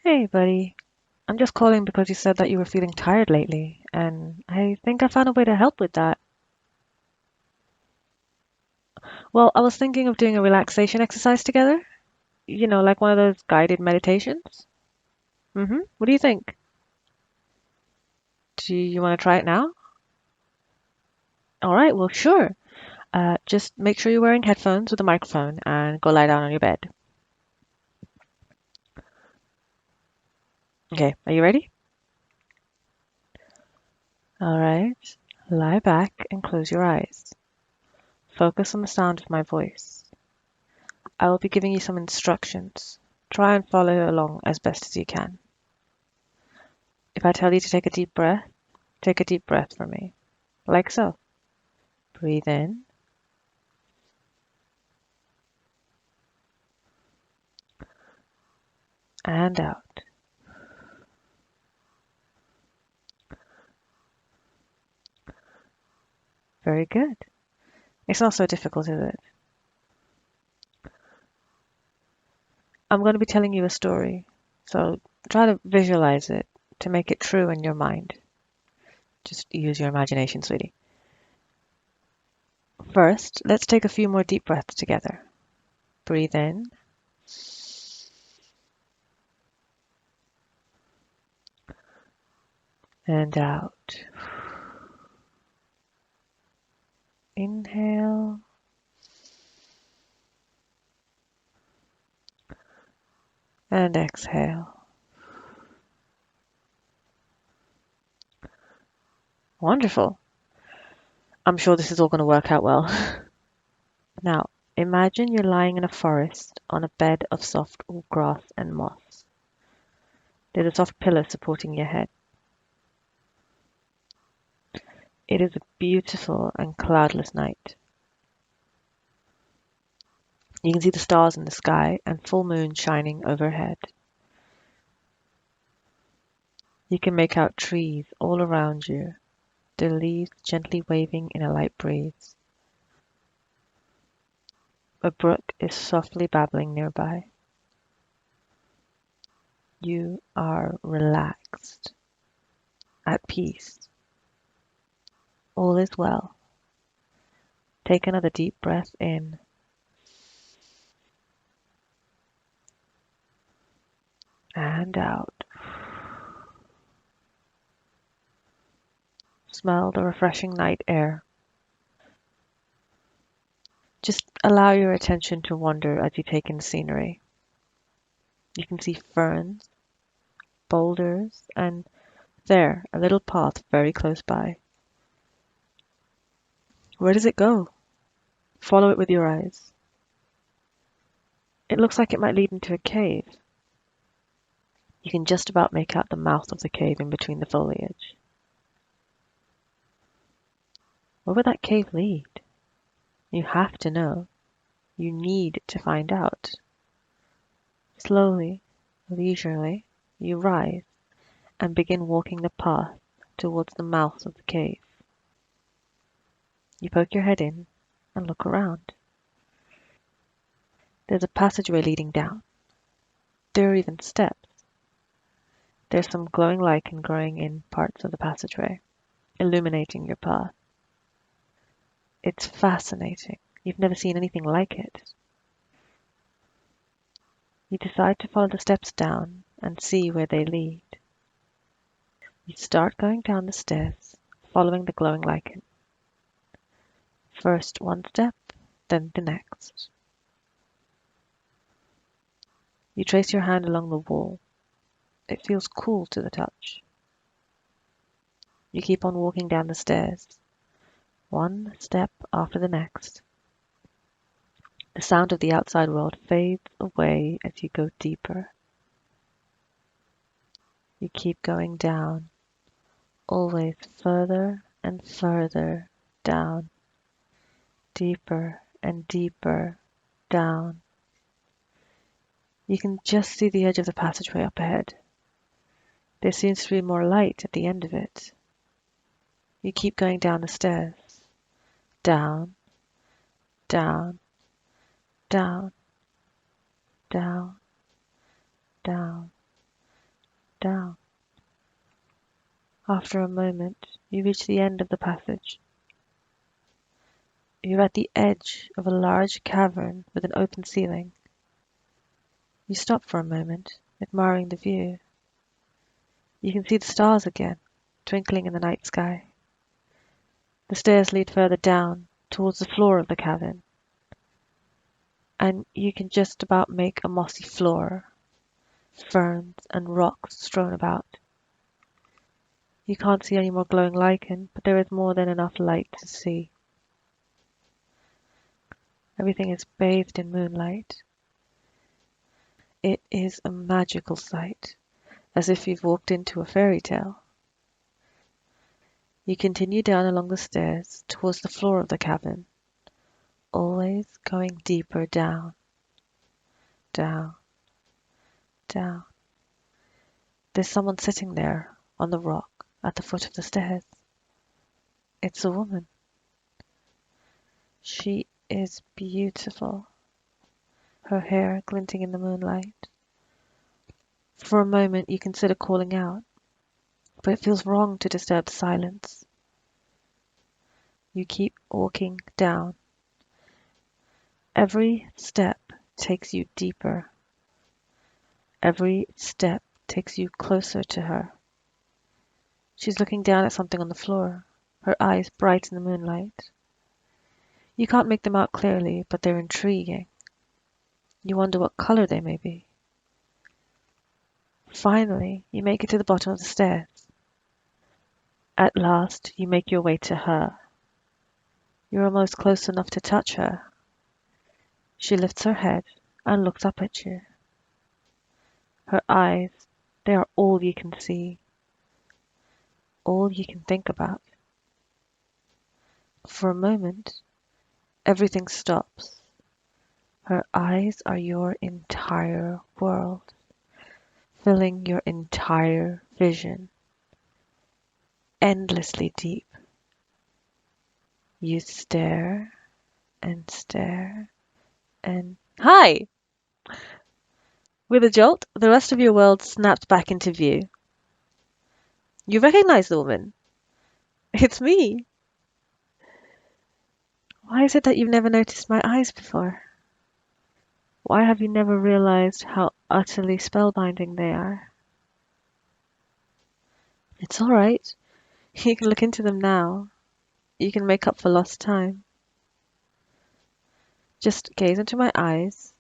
Hey, buddy. I'm just calling because you said that you were feeling tired lately, and I think I found a way to help with that. Well, I was thinking of doing a relaxation exercise together, like one of those guided meditations. What do you think? Do you want to try it now? All right, well, sure. Just make sure you're wearing headphones with a microphone and go lie down on your bed. Okay, are you ready? All right. Lie back and close your eyes. Focus on the sound of my voice. I will be giving you some instructions. Try and follow along as best as you can. If I tell you to take a deep breath for me, like so. Breathe in and out. Very good. It's not so difficult, is it? I'm going to be telling you a story, so try to visualize it to make it true in your mind. Just use your imagination, sweetie. First, let's take a few more deep breaths together. Breathe in and out. Inhale and exhale. Wonderful. I'm sure this is all going to work out well. Now, imagine you're lying in a forest on a bed of soft grass and moss. There's a soft pillow supporting your head. It is a beautiful and cloudless night. You can see the stars in the sky and full moon shining overhead. You can make out trees all around you, their leaves gently waving in a light breeze. A brook is softly babbling nearby. You are relaxed, at peace. All is well. Take another deep breath in and out. Smell the refreshing night air. Just allow your attention to wander as you take in scenery. You can see ferns, boulders, and there, a little path very close by. Where does it go? Follow it with your eyes. It looks like it might lead into a cave. You can just about make out the mouth of the cave in between the foliage. Where would that cave lead? You have to know. You need to find out. Slowly, leisurely, you rise and begin walking the path towards the mouth of the cave. You poke your head in and look around. There's a passageway leading down. There are even steps. There's some glowing lichen growing in parts of the passageway, illuminating your path. It's fascinating. You've never seen anything like it. You decide to follow the steps down and see where they lead. You start going down the stairs, following the glowing lichen. First one step, then the next. You trace your hand along the wall. It feels cool to the touch. You keep on walking down the stairs, one step after the next. The sound of the outside world fades away as you go deeper. You keep going down, always further and further down, deeper and deeper down. You can just see the edge of the passageway up ahead. There seems to be more light at the end of it. You keep going down the stairs, down, down, down, down, down. down. After a moment, you reach the end of the passage. You're at the edge of a large cavern with an open ceiling. You stop for a moment, admiring the view. You can see the stars again, twinkling in the night sky. The stairs lead further down, towards the floor of the cavern, and you can just about make a mossy floor, ferns and rocks strewn about. You can't see any more glowing lichen, but there is more than enough light to see. Everything is bathed in moonlight. It is a magical sight, as if you've walked into a fairy tale. You continue down along the stairs towards the floor of the cavern, always going deeper down, down, down. There's someone sitting there on the rock at the foot of the stairs. It's a woman. She is beautiful, her hair glinting in the moonlight. For a moment you consider calling out, but it feels wrong to disturb the silence. You keep walking down. Every step takes you deeper. Every step takes you closer to her. She's looking down at something on the floor, her eyes bright in the moonlight. You can't make them out clearly, but they're intriguing. You wonder what color they may be. Finally, you make it to the bottom of the stairs. At last, you make your way to her. You're almost close enough to touch her. She lifts her head and looks up at you. Her eyes, they are all you can see, all you can think about. For a moment, everything stops. Her eyes are your entire world, filling your entire vision, endlessly deep. You stare and stare and... Hi! With a jolt, the rest of your world snaps back into view. You recognize the woman. It's me. Why is it that you've never noticed my eyes before? Why have you never realized how utterly spellbinding they are? It's all right. You can look into them now. You can make up for lost time. Just gaze into my eyes.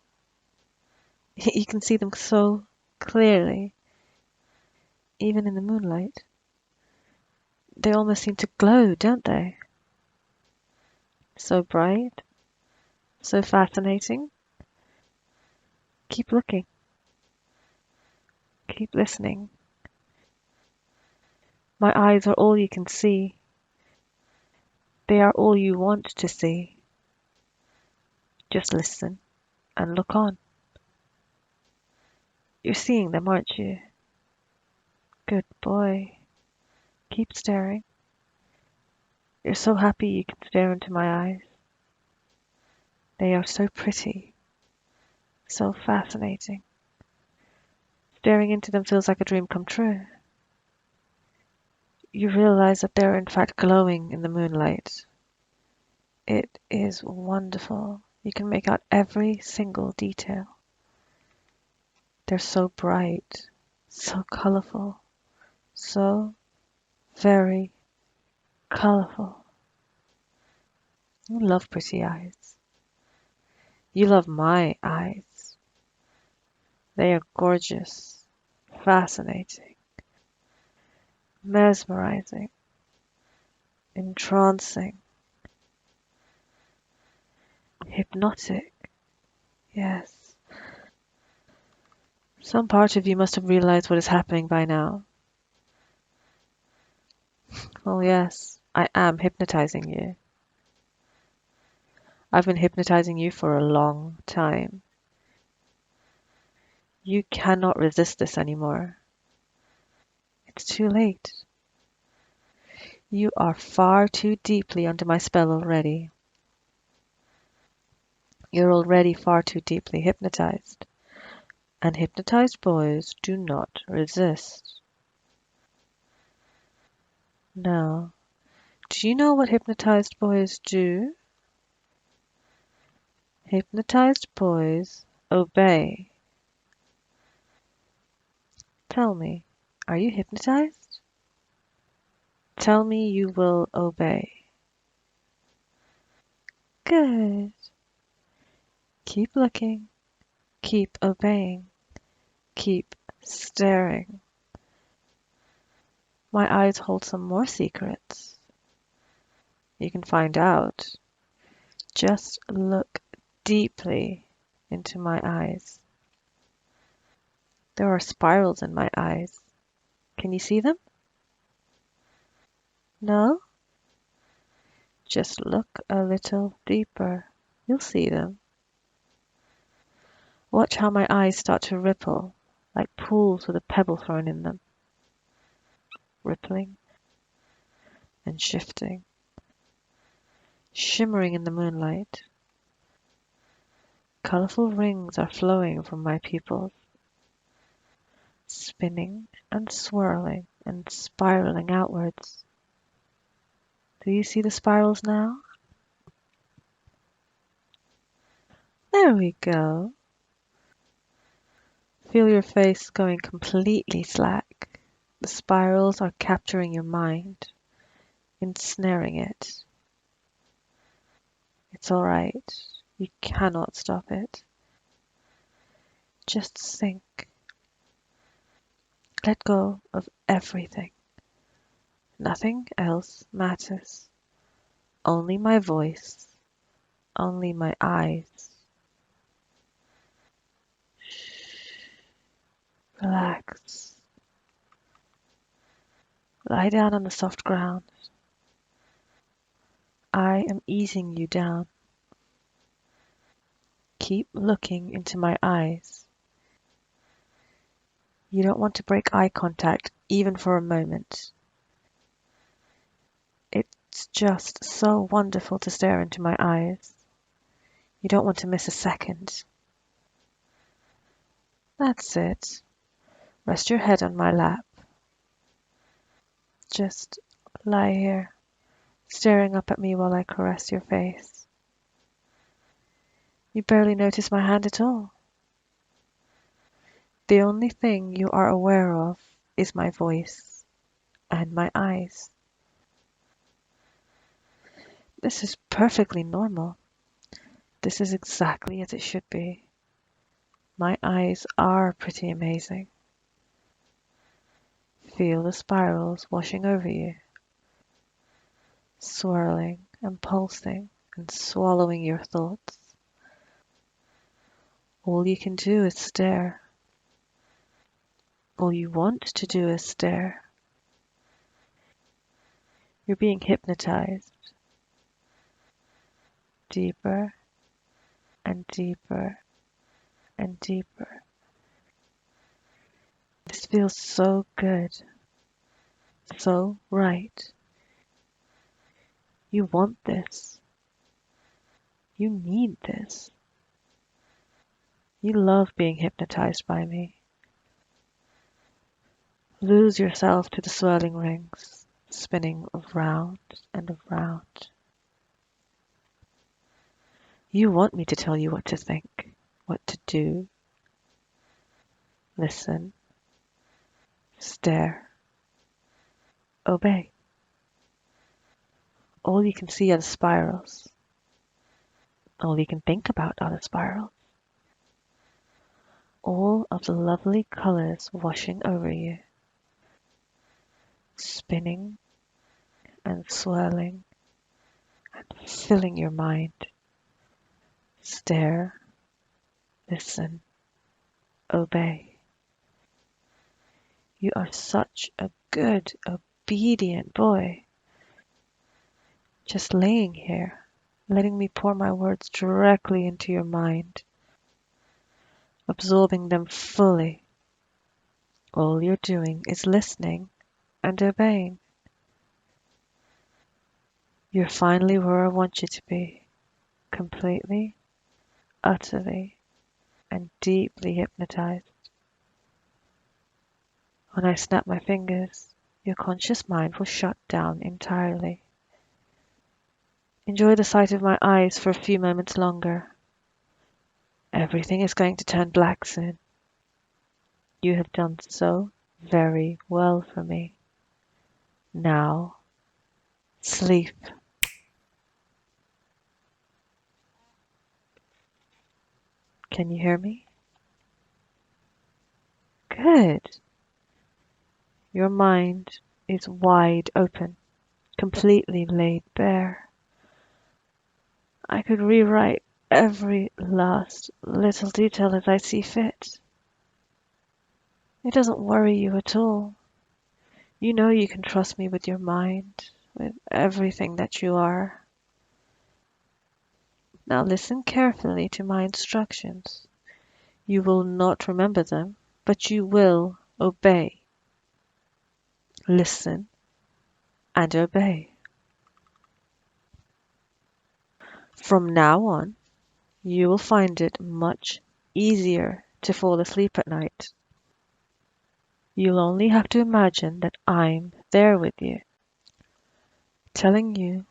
You can see them so clearly, even in the moonlight. They almost seem to glow, don't they? So bright, so fascinating. Keep looking. Keep listening. My eyes are all you can see. They are all you want to see. Just listen and look on. You're seeing them, aren't you? Good boy. Keep staring. You're so happy you can stare into my eyes. They are so pretty, so fascinating. Staring into them feels like a dream come true. You realize that they're in fact glowing in the moonlight. It is wonderful. You can make out every single detail. They're so bright, so colorful, so very colorful. You love pretty eyes. You love my eyes. They are gorgeous, fascinating, mesmerizing, entrancing, hypnotic. Yes. Some part of you must have realized what is happening by now. Oh yes, I am hypnotizing you. I've been hypnotizing you for a long time. You cannot resist this anymore. It's too late. You are far too deeply under my spell already. You're already far too deeply hypnotized. And hypnotized boys do not resist. No. Do you know what hypnotized boys do? Hypnotized boys obey. Tell me, are you hypnotized? Tell me you will obey. Good. Keep looking. Keep obeying. Keep staring. My eyes hold some more secrets. You can find out. Just look deeply into my eyes. There are spirals in my eyes. Can you see them? No? Just look a little deeper. You'll see them. Watch how my eyes start to ripple, like pools with a pebble thrown in them. Rippling and shifting, shimmering in the moonlight. Colorful rings are flowing from my pupils, spinning and swirling and spiraling outwards. Do you see the spirals now? There we go. Feel your face going completely slack. The spirals are capturing your mind, ensnaring it. It's all right. You cannot stop it. Just sink. Let go of everything. Nothing else matters. Only my voice. Only my eyes. Relax. Lie down on the soft ground. I am easing you down. Keep looking into my eyes. You don't want to break eye contact even for a moment. It's just so wonderful to stare into my eyes. You don't want to miss a second. That's it. Rest your head on my lap. Just lie here, staring up at me while I caress your face. You barely notice my hand at all. The only thing you are aware of is my voice and my eyes. This is perfectly normal. This is exactly as it should be. My eyes are pretty amazing. Feel the spirals washing over you, swirling and pulsing and swallowing your thoughts. All you can do is stare. All you want to do is stare. You're being hypnotized. Deeper and deeper and deeper. This feels so good, so right. You want this. You need this. You love being hypnotized by me. Lose yourself to the swirling rings, spinning around and around. You want me to tell you what to think, what to do. Listen, stare, obey. All you can see are the spirals. All you can think about are the spirals. All of the lovely colors washing over you, spinning and swirling and filling your mind. Stare, listen, obey. You are such a good, obedient boy. Just laying here, letting me pour my words directly into your mind, absorbing them fully. All you're doing is listening and obeying. You're finally where I want you to be, completely, utterly, and deeply hypnotized. When I snap my fingers, your conscious mind will shut down entirely. Enjoy the sight of my eyes for a few moments longer. Everything is going to turn black soon. You have done so very well for me. Now, sleep. Can you hear me? Good. Your mind is wide open, completely laid bare. I could rewrite every last little detail as I see fit. It doesn't worry you at all. You know you can trust me with your mind, with everything that you are. Now listen carefully to my instructions. You will not remember them, but you will obey. Listen and obey. From now on, you will find it much easier to fall asleep at night. You'll only have to imagine that I'm there with you, telling you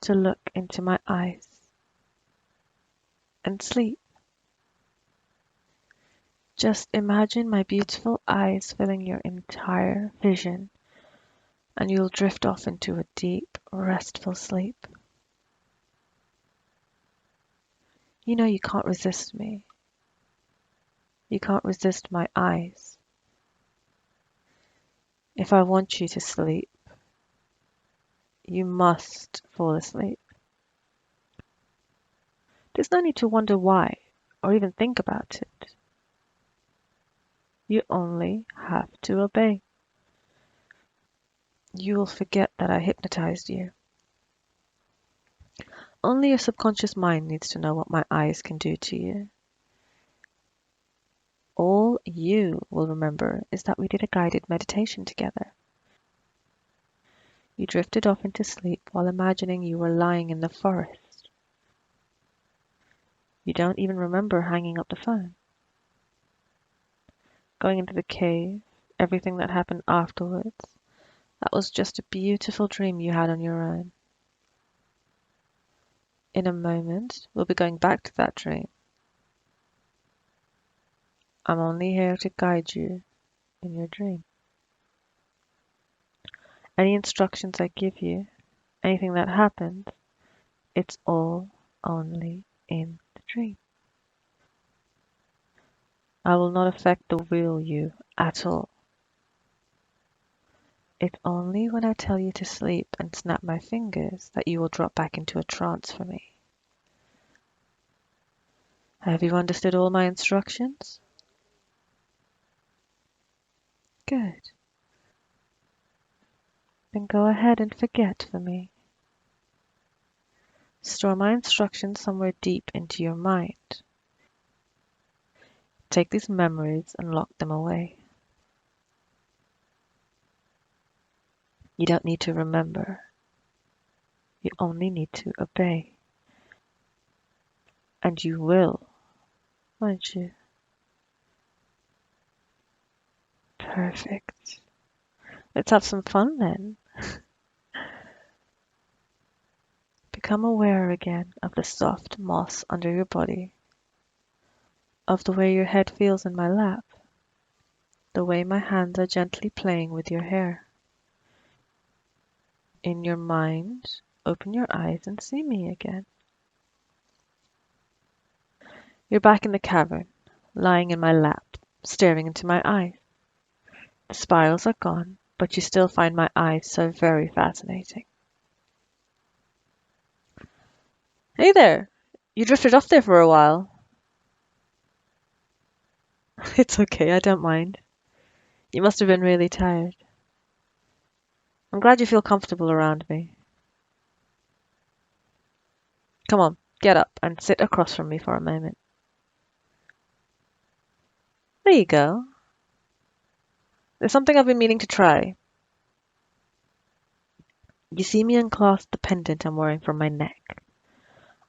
to look into my eyes and sleep. Just imagine my beautiful eyes filling your entire vision, and you'll drift off into a deep, restful sleep. You know you can't resist me. You can't resist my eyes. If I want you to sleep, you must fall asleep. There's no need to wonder why, or even think about it. You only have to obey. You will forget that I hypnotized you. Only your subconscious mind needs to know what my eyes can do to you. All you will remember is that we did a guided meditation together. You drifted off into sleep while imagining you were lying in the forest. You don't even remember hanging up the phone. Going into the cave, everything that happened afterwards, that was just a beautiful dream you had on your own. In a moment, we'll be going back to that dream. I'm only here to guide you in your dream. Any instructions I give you, anything that happens, it's all only in the dream. I will not affect the real you at all. It's only when I tell you to sleep and snap my fingers that you will drop back into a trance for me. Have you understood all my instructions? Good. Then go ahead and forget for me. Store my instructions somewhere deep into your mind. Take these memories and lock them away. You don't need to remember. You only need to obey. And you will, won't you? Perfect. Let's have some fun then. Become aware again of the soft moss under your body, of the way your head feels in my lap, the way my hands are gently playing with your hair. In your mind, open your eyes and see me again. You're back in the cavern, lying in my lap, staring into my eyes. The spirals are gone, but you still find my eyes so very fascinating. Hey there! You drifted off there for a while. It's okay, I don't mind. You must have been really tired. I'm glad you feel comfortable around me. Come on, get up and sit across from me for a moment. There you go. There's something I've been meaning to try. You see me unclasp the pendant I'm wearing from my neck.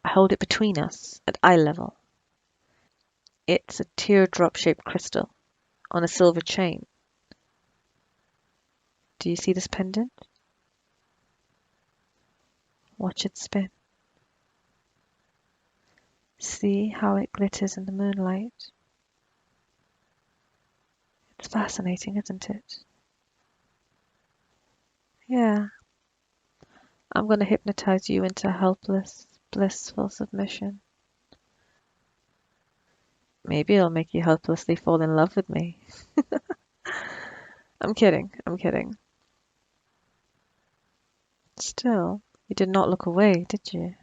I hold it between us, at eye level. It's a teardrop-shaped crystal on a silver chain. Do you see this pendant? Watch it spin. See how it glitters in the moonlight. It's fascinating, isn't it? Yeah. I'm going to hypnotize you into helpless, blissful submission. Maybe it'll make you helplessly fall in love with me. I'm kidding. I'm kidding. Still, you did not look away, did you?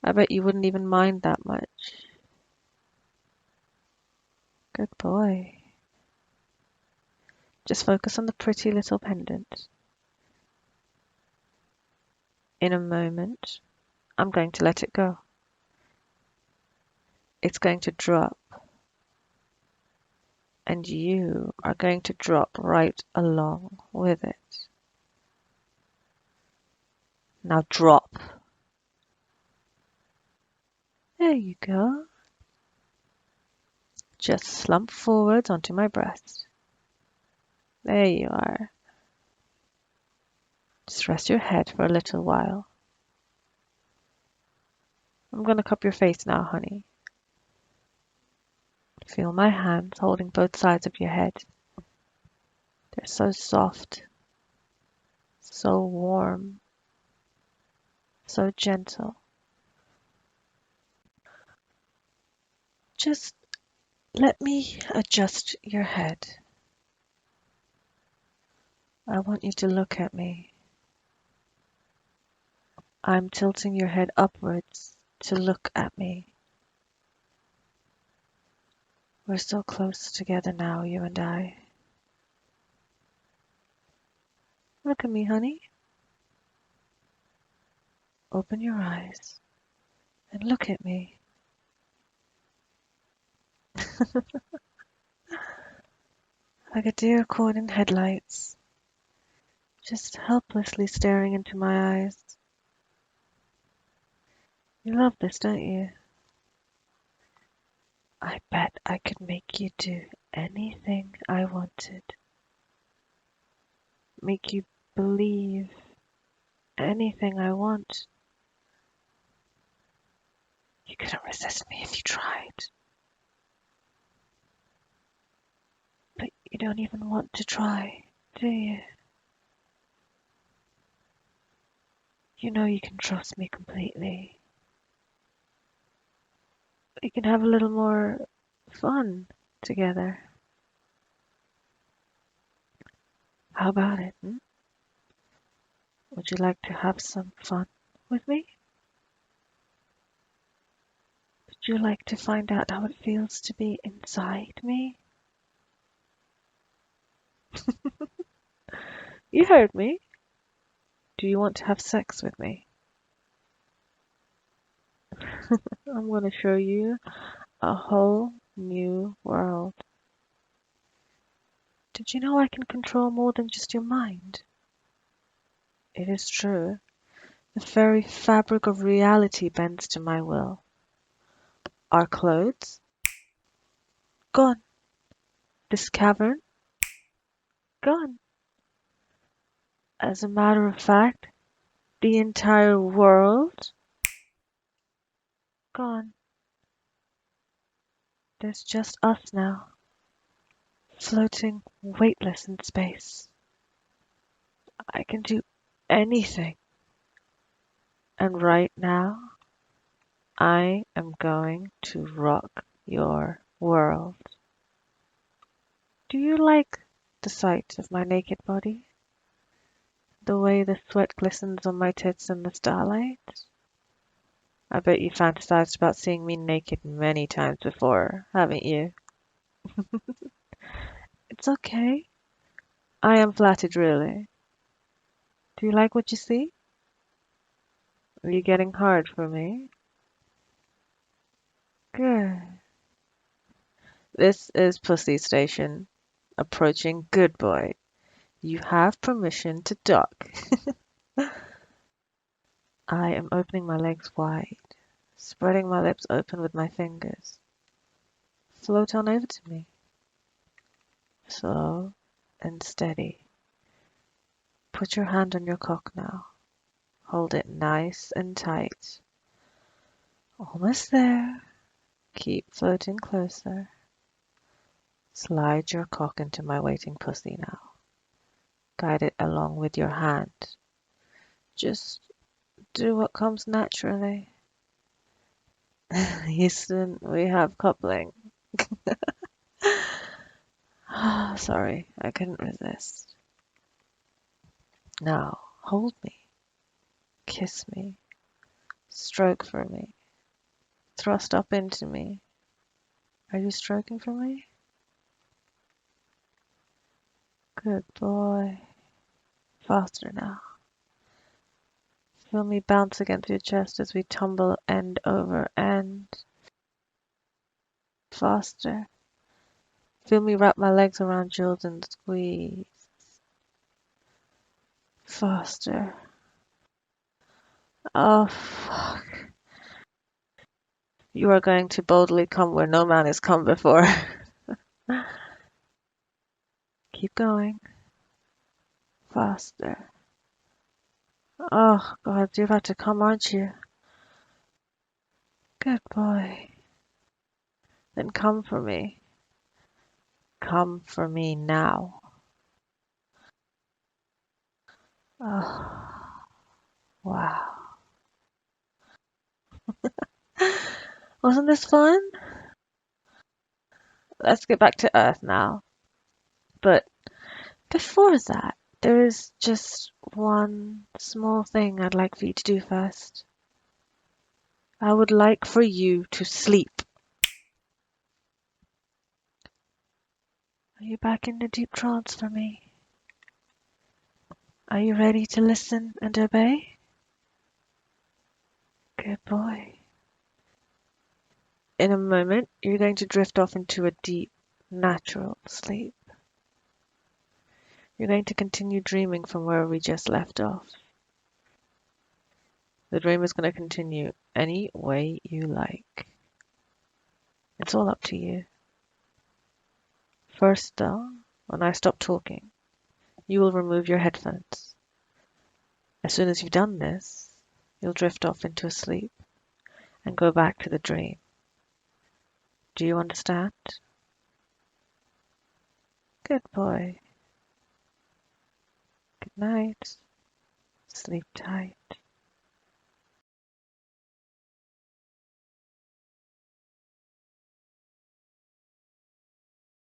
I bet you wouldn't even mind that much. Good boy. Just focus on the pretty little pendant. In a moment, I'm going to let it go. It's going to drop. And you are going to drop right along with it. Now drop. There you go. Just slump forwards onto my breast. There you are. Just rest your head for a little while. I'm going to cup your face now, honey. Feel my hands holding both sides of your head. They're so soft, so warm, so gentle. Just let me adjust your head. I want you to look at me. I'm tilting your head upwards to look at me. We're so close together now, you and I. Look at me, honey. Open your eyes and look at me. Like a deer caught in headlights, just helplessly staring into my eyes. You love this, don't you? I bet I could make you do anything I wanted. Make you believe anything I want. You couldn't resist me if you tried. But you don't even want to try, do you? You know you can trust me completely. We can have a little more fun together. How about it? Would you like to have some fun with me? Would you like to find out how it feels to be inside me? You heard me. Do you want to have sex with me? I'm going to show you a whole new world. Did you know I can control more than just your mind? It is true. The very fabric of reality bends to my will. Our clothes? Gone. This cavern? Gone. As a matter of fact, the entire world? Gone. There's just us now, floating weightless in space. I can do anything. And right now, I am going to rock your world. Do you like the sight of my naked body? The way the sweat glistens on my tits in the starlight? I bet you fantasized about seeing me naked many times before, haven't you? It's okay. I am flattered, really. Do you like what you see? Are you getting hard for me? Good. This is Pussy Station. Approaching good boy. You have permission to dock. I am opening my legs wide, spreading my lips open with my fingers. Float on over to me. Slow and steady. Put your hand on your cock now. Hold it nice and tight. Almost there. Keep floating closer. Slide your cock into my waiting pussy now. Guide it along with your hand. Just do what comes naturally. Houston, we have coupling. Sorry, I couldn't resist. Now, hold me. Kiss me. Stroke for me. Thrust up into me. Are you stroking for me? Good boy. Faster now. Feel me bounce against your chest as we tumble end over end. Faster. Feel me wrap my legs around yours and squeeze. Faster. Oh, fuck. You are going to boldly come where no man has come before. Keep going. Faster. Oh, God, you're about to come, aren't you? Good boy. Then come for me. Come for me now. Oh, wow. Wasn't this fun? Let's get back to Earth now. But before that, there is just one small thing I'd like for you to do first. I would like for you to sleep. Are you back in the deep trance for me? Are you ready to listen and obey? Good boy. In a moment, you're going to drift off into a deep, natural sleep. You're going to continue dreaming from where we just left off. The dream is going to continue any way you like. It's all up to you. First, though, when I stop talking, you will remove your headphones. As soon as you've done this, you'll drift off into a sleep and go back to the dream. Do you understand? Good boy. Good night. Sleep tight.